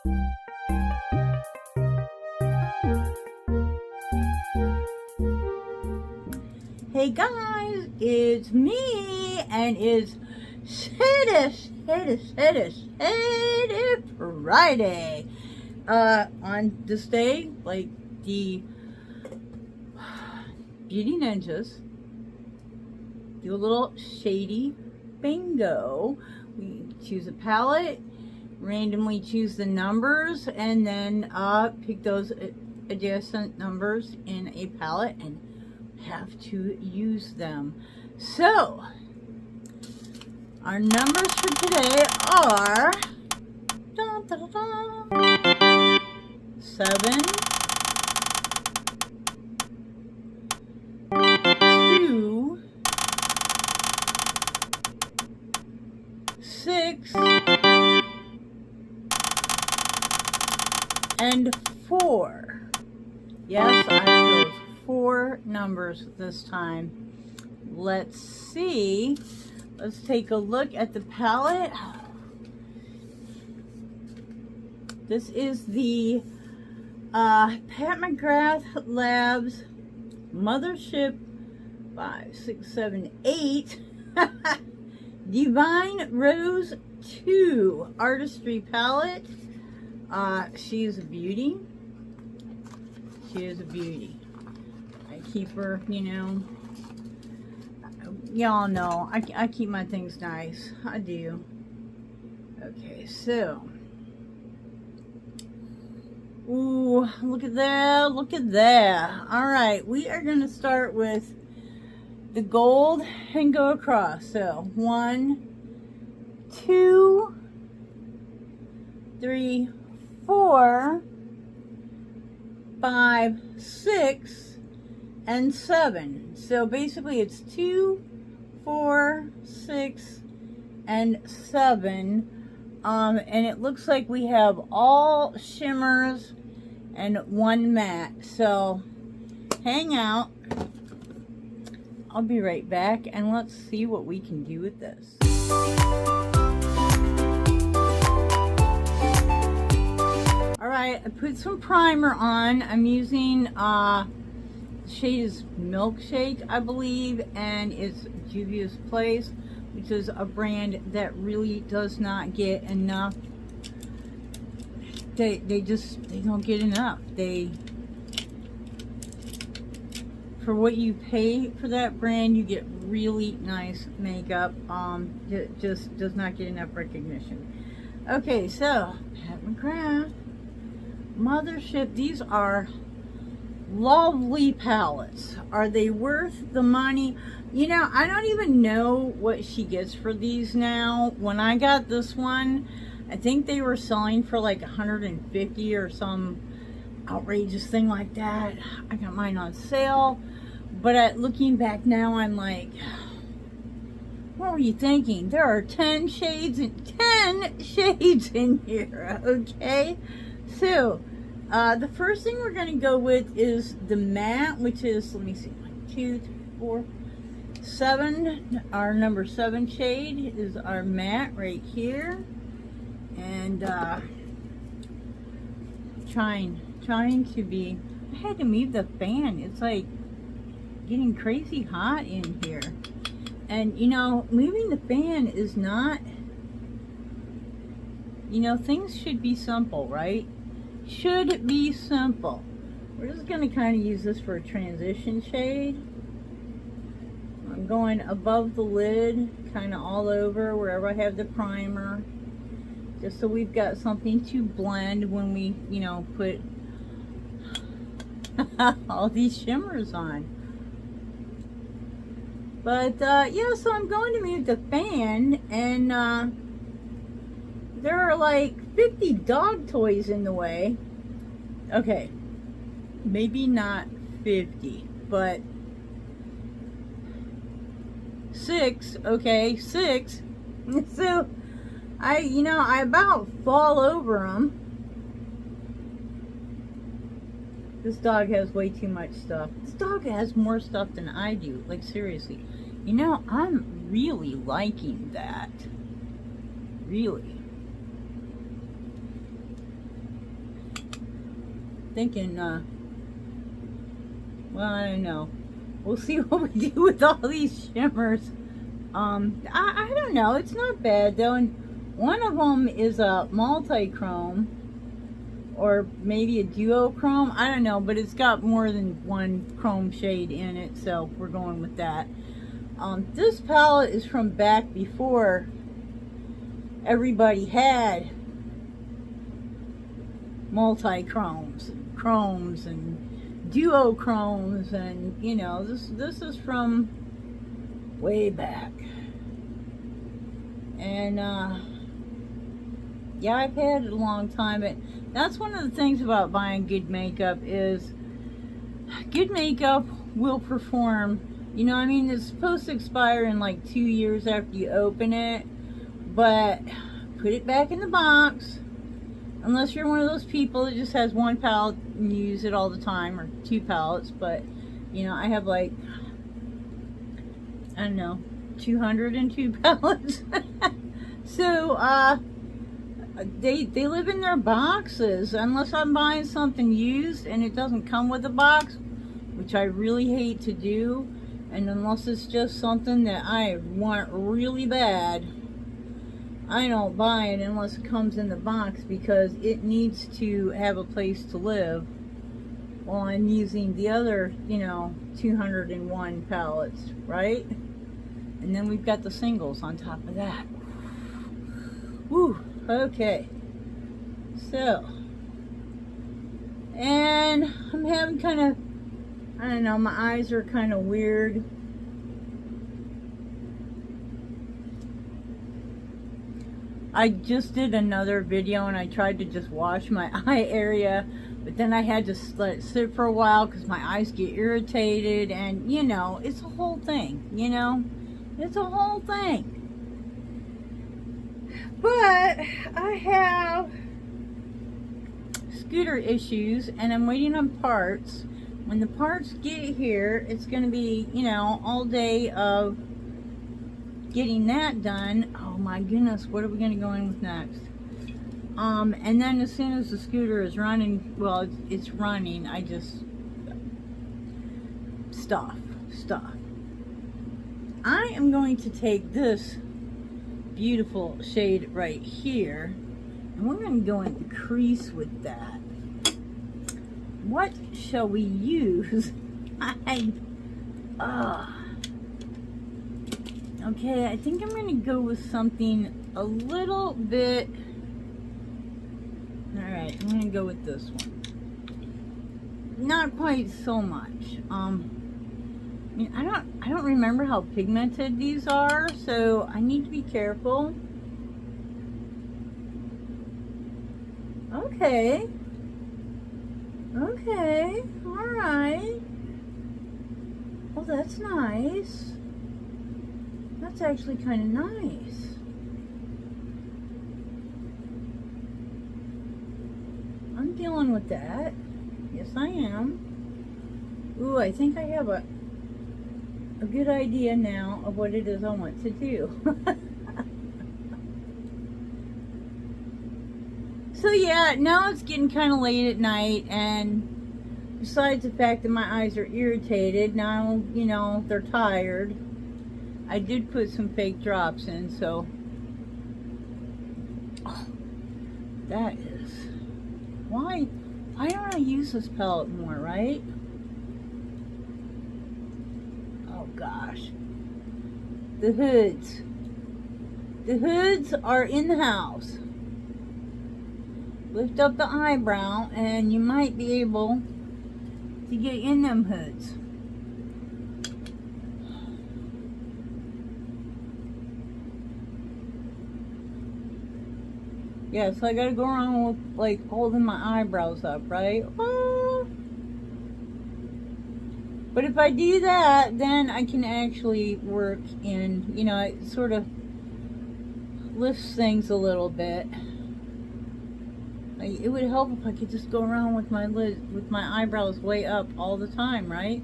Hey guys, it's me, and it's Shady Friday. On this day, like the Beauty Ninjas do a little shady bingo. We choose a palette, randomly choose the numbers, and then pick those adjacent numbers in a palette and have to use them. So our numbers for today are 7, 2, 6, and 4. Yes, I chose 4 numbers this time. Let's see. Let's take a look at the palette. This is the Pat McGrath Labs Mothership 5, 6, 7, 8 Divine Rose 2 Artistry palette. She is a beauty. She is a beauty. I keep her, you know. Y'all know I keep my things nice. I do. Okay, so. Ooh, look at that. Look at that. Alright, we are going to start with the gold and go across. So, 1, 2, 3, 4, 5, 6, and 7. So basically it's 2, 4, 6, and 7. And it looks like we have all shimmers and 1 matte. So hang out. I'll be right back, and let's see what we can do with this. Alright, I put some primer on. I'm using shade is Milkshake, I believe, and it's Juvia's Place, which is a brand that really does not get enough. They don't get enough. For what you pay for that brand, you get really nice makeup. It just does not get enough recognition. Okay, so Pat McGrath Mothership. These are lovely palettes. Are they worth the money? You know, I don't even know what she gets for these now. When I got this one, I think they were selling for like $150 or some outrageous thing like that. I got mine on sale, but looking back now, I'm like, what were you thinking? There are 10 shades and 10 shades in here. Okay, so the first thing we're going to go with is the matte, which is, let me see, 1, 2, 3, 4, 7. Our number 7 shade is our matte right here, and trying to be. I had to move the fan. It's like getting crazy hot in here, and you know, moving the fan is not. You know, things should be simple, right? Should be simple. We're just going to kind of use this for a transition shade. I'm going above the lid, kind of all over wherever I have the primer, just so we've got something to blend when we, you know, put all these shimmers on. But yeah, so I'm going to move the fan, and there are like 50 dog toys in the way. Okay, maybe not 50, but 6. Okay, 6. So I about fall over them. This dog has way too much stuff. This dog has more stuff than I do. Like, seriously. You know, I'm really liking that. Really. thinking, well, I don't know. We'll see what we do with all these shimmers. I don't know. It's not bad though. And one of them is a multi-chrome, or maybe a duochrome. I don't know, but it's got more than one chrome shade in it, so we're going with that. This palette is from back before everybody had multi-chromes, chromes, and duochromes, and you know, this is from way back. And yeah, I've had it a long time, but that's one of the things about buying good makeup is good makeup will perform. You know, I mean, it's supposed to expire in like 2 years after you open it, but put it back in the box, unless you're one of those people that just has one palette and you use it all the time, or 2 palettes. But you know, I have like, I don't know, 202 palettes. So they live in their boxes, unless I'm buying something used and it doesn't come with a box, which I really hate to do. And unless it's just something that I want really bad, I don't buy it unless it comes in the box, because it needs to have a place to live while I'm using the other, you know, 201 palettes, right? And then we've got the singles on top of that. Woo, okay. So, and I'm having kind of, I don't know, my eyes are kind of weird. I just did another video and I tried to just wash my eye area, but then I had to let it sit for a while because my eyes get irritated, and you know, it's a whole thing, you know, it's a whole thing. But I have scooter issues and I'm waiting on parts. When the parts get here, it's going to be, you know, all day of getting that done. Oh my goodness, what are we going to go in with next? And then as soon as the scooter is running, well, it's running, I just stuff. I am going to take this beautiful shade right here, and we're going to go in the crease with that. What shall we use? Okay, I think I'm going to go with something a little bit. Alright, I'm going to go with this one. Not quite so much. I mean, I don't remember how pigmented these are, so I need to be careful. Okay. Okay, alright. Oh, that's nice. That's actually kind of nice. I'm dealing with that. Yes, I am. Ooh, I think I have a good idea now of what it is I want to do. So yeah, now it's getting kind of late at night, and besides the fact that my eyes are irritated, now, you know, they're tired. I did put some fake drops in, so oh, that is why don't I use this palette more, right? Oh gosh, the hoods are in the house. Lift up the eyebrow and you might be able to get in them hoods. Yeah, so I gotta go around with like holding my eyebrows up, right? Ah. But if I do that, then I can actually work in, you know, it sort of lifts things a little bit. Like, it would help if I could just go around with my eyebrows way up all the time, right?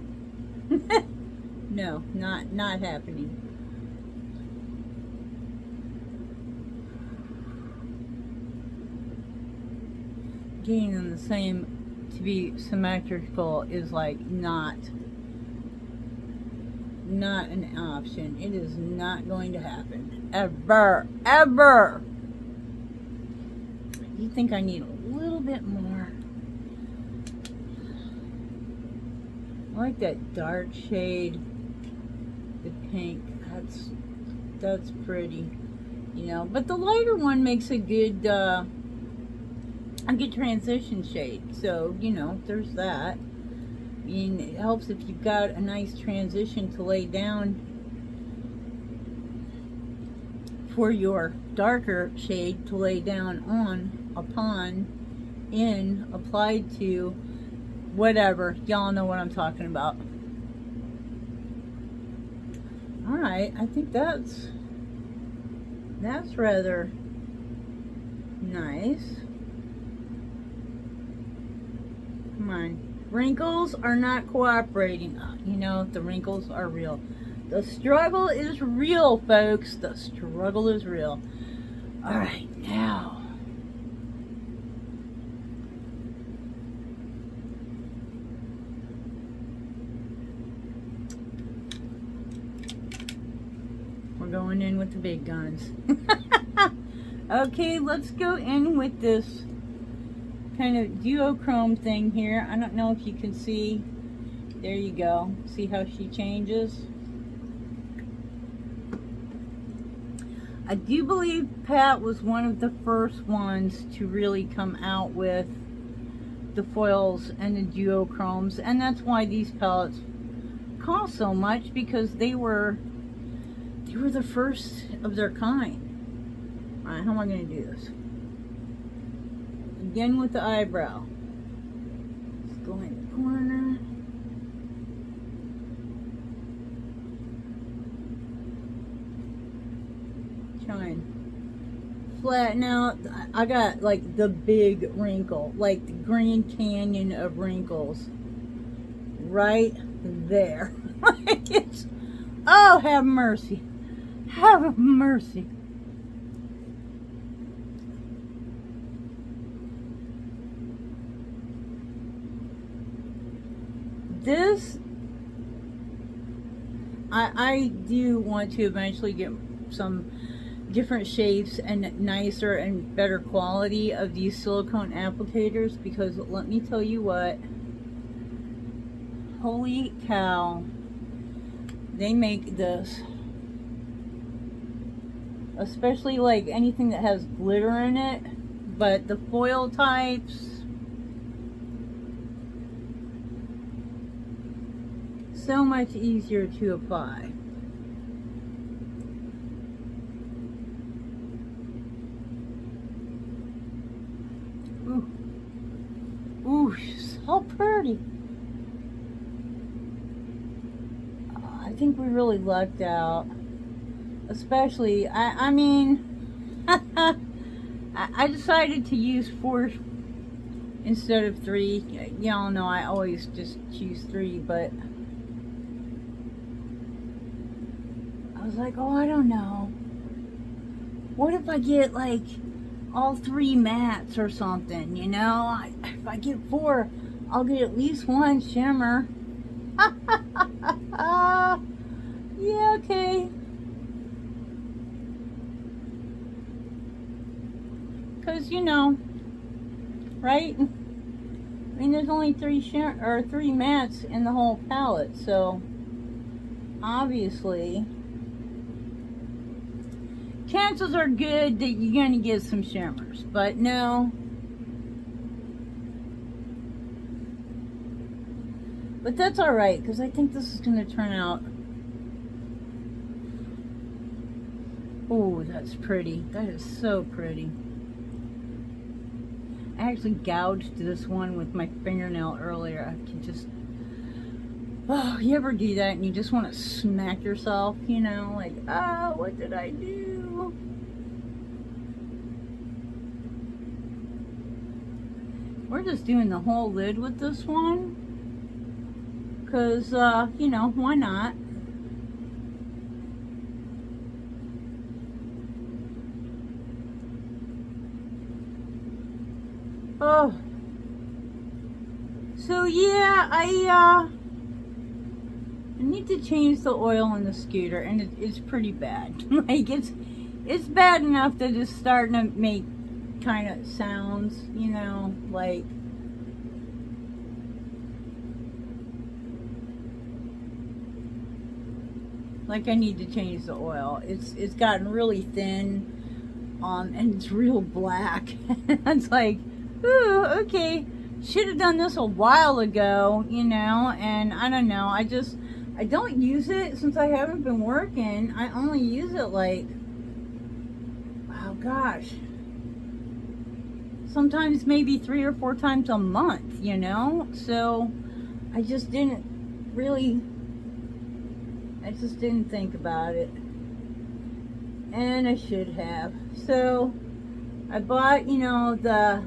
No, not happening. Getting in the same to be symmetrical is like not an option. It is not going to happen. Ever. Ever. You think I need a little bit more? I like that dark shade. The pink. That's pretty. You know, but the lighter one makes a good transition shade. So, you know, there's that. I mean, it helps if you've got a nice transition to lay down for your darker shade to lay down on, upon, in, applied to, whatever. Y'all know what I'm talking about. Alright, I think that's rather nice. Come on. Wrinkles are not cooperating. You know, the wrinkles are real. The struggle is real, folks. The struggle is real. Alright, now. We're going in with the big guns. Okay, let's go in with this kind of duochrome thing here. I don't know if you can see. There you go. See how she changes? I do believe Pat was one of the first ones to really come out with the foils and the duochromes, and that's why these palettes cost so much, because they were the first of their kind. Alright, how am I going to do this? Again with the eyebrow. Let's go in the corner. Try and flatten out. I got like the big wrinkle, like the Grand Canyon of wrinkles. Right there. Oh, have mercy. Have mercy. This, I do want to eventually get some different shapes and nicer and better quality of these silicone applicators, because let me tell you what, holy cow, they make this, especially like anything that has glitter in it, but the foil types, so much easier to apply. Ooh, ooh, so pretty. I think we really lucked out. Especially, I mean, I decided to use 4 instead of 3. Y'all know I always just choose 3, but I was like, oh, I don't know. What if I get like all 3 mattes or something, you know? If I get 4, I'll get at least 1 shimmer. Yeah, okay. Because, you know, right? I mean, there's only 3 mattes in the whole palette, so obviously chances are good that you're going to get some shimmers, but no. But that's alright, because I think this is going to turn out. Oh, that's pretty. That is so pretty. I actually gouged this one with my fingernail earlier. I can just... Oh, you ever do that and you just want to smack yourself, you know? Like, oh, what did I do? We're just doing the whole lid with this one. Because, you know, why not? Oh. So yeah, I need to change the oil in the scooter, and it's pretty bad. Like it's bad enough that it's starting to make kind of sounds, you know, like I need to change the oil. It's gotten really thin, and it's real black. It's like, ooh, okay, should have done this a while ago, you know. And I don't know, I don't use it since I haven't been working. I only use it like, oh gosh, sometimes maybe 3 or 4 times a month, you know. So I just didn't think about it, and I should have. So I bought, you know, the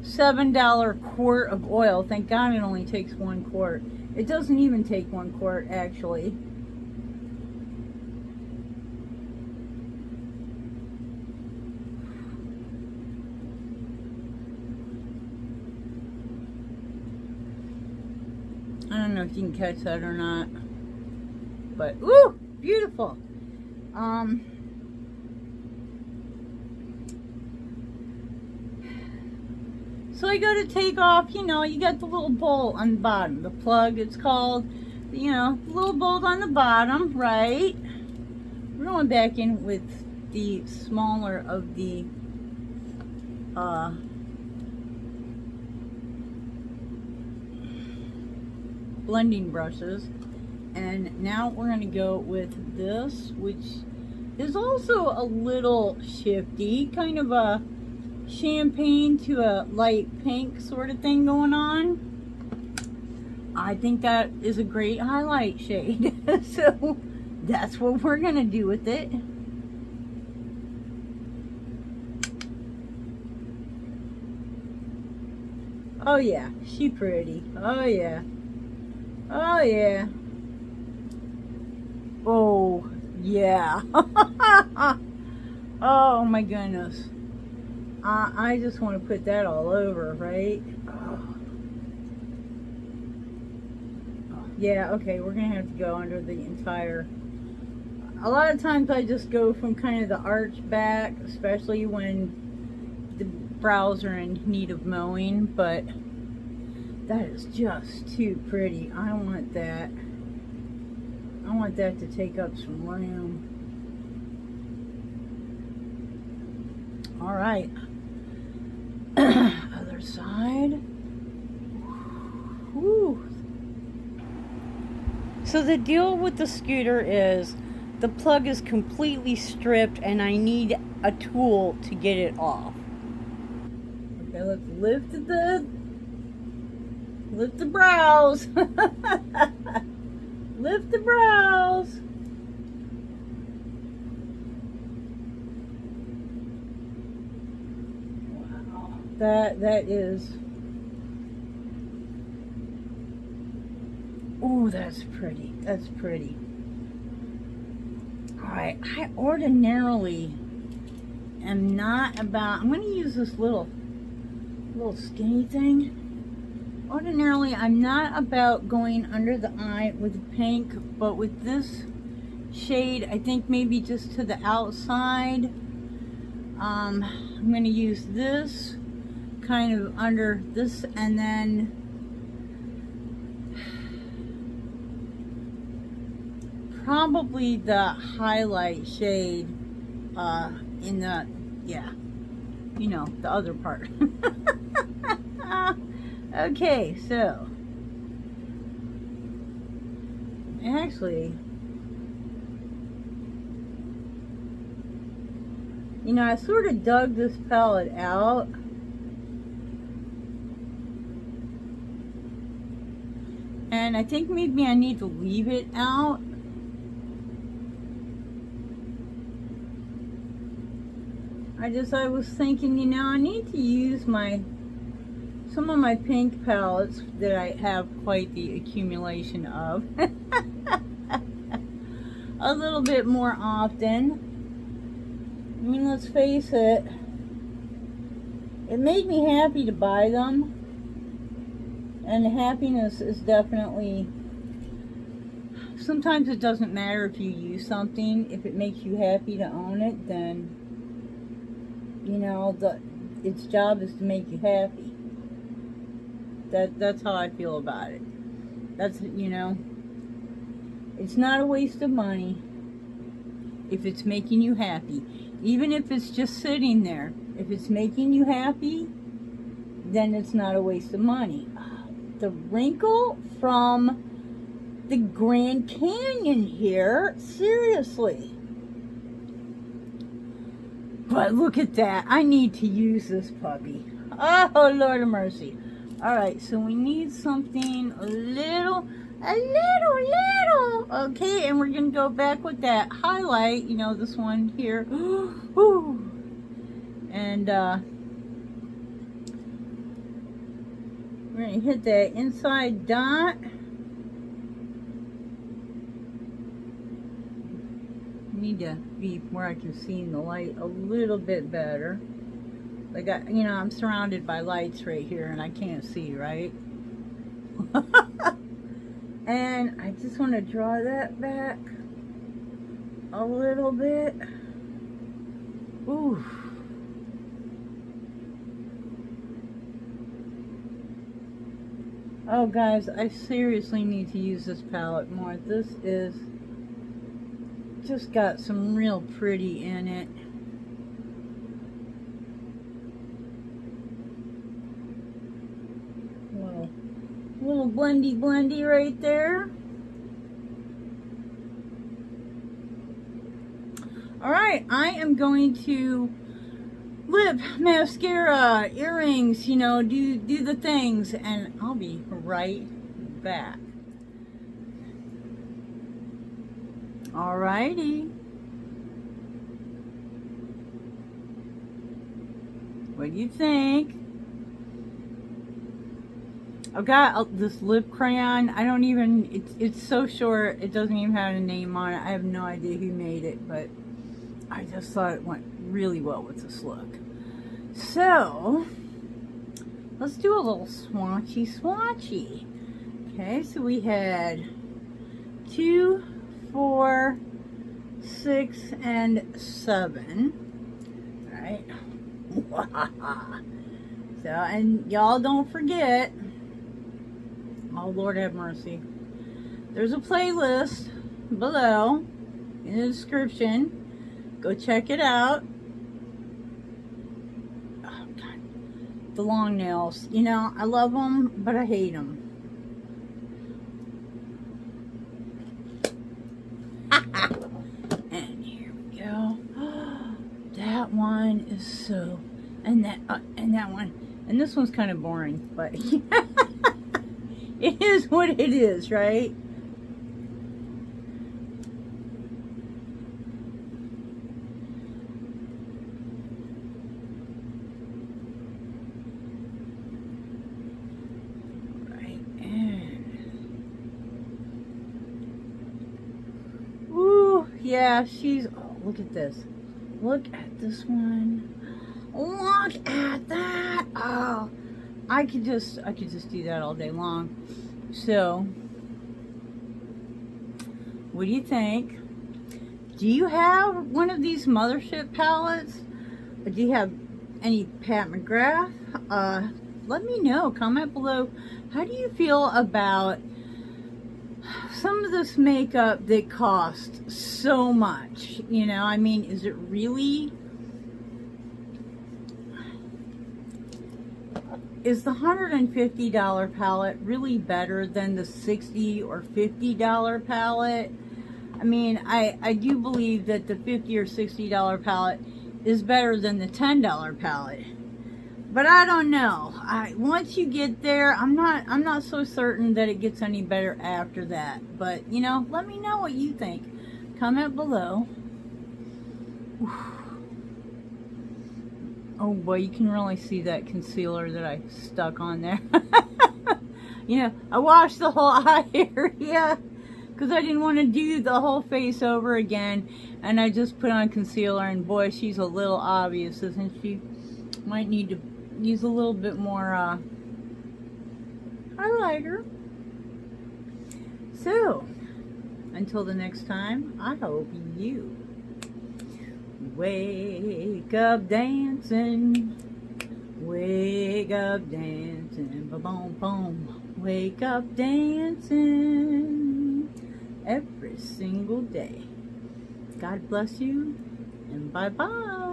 $7 quart of oil. Thank God it only takes 1 quart. It doesn't even take 1 quart, actually. I don't know if you can catch that or not, but ooh, beautiful. So I go to take off, you know, you got the little bolt on the bottom, the plug it's called, you know, the little bolt on the bottom, right? We're going back in with the smaller of the blending brushes, and now we're going to go with this, which is also a little shifty, kind of a champagne to a light pink sort of thing going on. I think that is a great highlight shade. So that's what we're gonna do with it. Oh yeah, she pretty. Oh yeah. Oh yeah. Oh yeah. Oh my goodness. I just want to put that all over, right? Oh. Yeah, okay, we're going to have to go under the entire... A lot of times I just go from kind of the arch back, especially when the brows are in need of mowing, but that is just too pretty. I want that to take up some room. All right. Other side. Whew. So the deal with the scooter is the plug is completely stripped and I need a tool to get it off. Okay, let's lift the brows. Lift the brows. That is, oh, that's pretty. That's pretty. All right, I ordinarily am not about, I'm going to use this little skinny thing. Ordinarily, I'm not about going under the eye with pink, but with this shade, I think maybe just to the outside. I'm going to use this kind of under this, and then probably the highlight shade in the, yeah, you know, the other part. Okay, so actually, you know, I sort of dug this palette out. And I think maybe I need to leave it out. I was thinking, you know, I need to use some of my pink palettes that I have quite the accumulation of a little bit more often. I mean, let's face it, it made me happy to buy them. And happiness is definitely, sometimes it doesn't matter if you use something. If it makes you happy to own it, then, you know, its job is to make you happy. That's how I feel about it. That's, you know, it's not a waste of money if it's making you happy. Even if it's just sitting there. If it's making you happy, then it's not a waste of money. The wrinkle from the Grand Canyon here, seriously. But look at that. I need to use this puppy. Oh, Lord of mercy. Alright, so we need something a little. Okay, and we're going to go back with that highlight. You know, this one here. Ooh. And, we're going to hit that inside dot. Need to be where I can see in the light a little bit better. Like, you know, I'm surrounded by lights right here and I can't see, right? And I just want to draw that back a little bit. Ooh. Oh, guys, I seriously need to use this palette more. This is just got some real pretty in it. Little blendy right there. Alright, I am going to lip, mascara, earrings, you know, do the things, and I'll be right back. Alrighty. What do you think? I've got this lip crayon. I don't even, it's so short, it doesn't even have a name on it. I have no idea who made it, but I just thought it went really well with this look. So, let's do a little swatchy. Okay, so we had 2, 4, 6, and 7. Alright. So, and y'all don't forget, oh, Lord have mercy, there's a playlist below in the description. Go check it out. Oh, God. The long nails. You know, I love them, but I hate them. And here we go. That one is so... And that one. And this one's kind of boring, but... It is what it is, right? Right, and... Ooh, yeah, she's... Oh, look at this. Look at this one. Look at that! Oh... I could just do that all day long. So, what do you think? Do you have one of these Mothership palettes? Or do you have any Pat McGrath? Let me know. Comment below. How do you feel about some of this makeup that costs so much? You know, I mean, is it really... Is the $150 palette really better than the $60 or $50 palette? I mean, I do believe that the $50 or $60 palette is better than the $10 palette. But I don't know. Once you get there, I'm not so certain that it gets any better after that. But, you know, let me know what you think. Comment below. Oh boy, you can really see that concealer that I stuck on there. You know, I washed the whole eye area because I didn't want to do the whole face over again. And I just put on concealer, and boy, she's a little obvious, isn't she? Might need to use a little bit more I like her. So, until the next time, I hope you wake up dancing. Wake up dancing. Ba-boom, boom. Wake up dancing every single day. God bless you, and bye-bye.